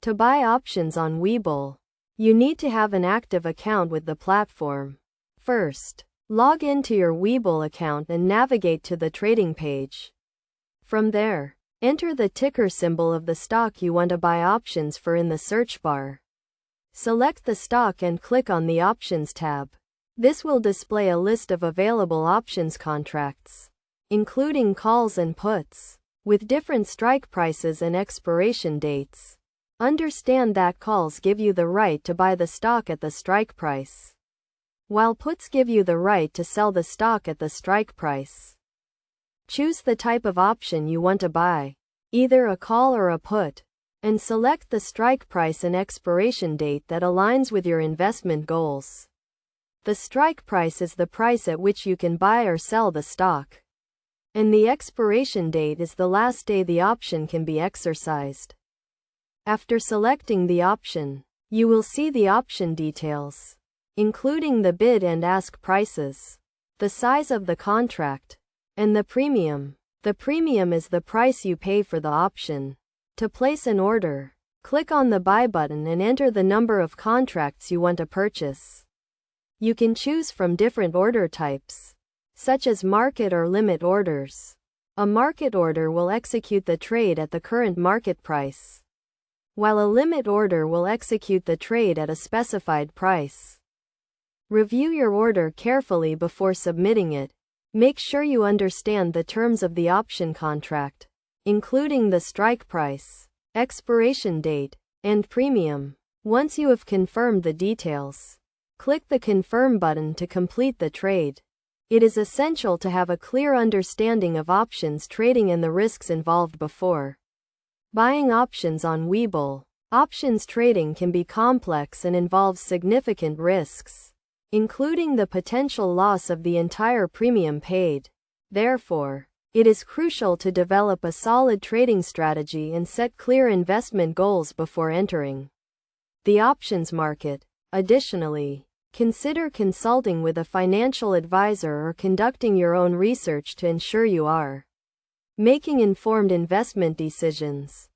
To buy options on Webull, you need to have an active account with the platform. First, log into your Webull account and navigate to the trading page. From there, enter the ticker symbol of the stock you want to buy options for in the search bar. Select the stock and click on the Options tab. This will display a list of available options contracts, including calls and puts, with different strike prices and expiration dates. Understand that calls give you the right to buy the stock at the strike price, while puts give you the right to sell the stock at the strike price. Choose the type of option you want to buy, either a call or a put, and select the strike price and expiration date that aligns with your investment goals. The strike price is the price at which you can buy or sell the stock, and the expiration date is the last day the option can be exercised. After selecting the option, you will see the option details, including the bid and ask prices, the size of the contract, and the premium. The premium is the price you pay for the option. To place an order, click on the Buy button and enter the number of contracts you want to purchase. You can choose from different order types, such as market or limit orders. A market order will execute the trade at the current market price, while a limit order will execute the trade at a specified price. Review your order carefully before submitting it. Make sure you understand the terms of the option contract, including the strike price, expiration date, and premium. Once you have confirmed the details, click the Confirm button to complete the trade. It is essential to have a clear understanding of options trading and the risks involved before buying options on Webull. Options trading can be complex and involves significant risks, including the potential loss of the entire premium paid. Therefore, it is crucial to develop a solid trading strategy and set clear investment goals before entering the options market. Additionally, consider consulting with a financial advisor or conducting your own research to ensure you are making informed investment decisions.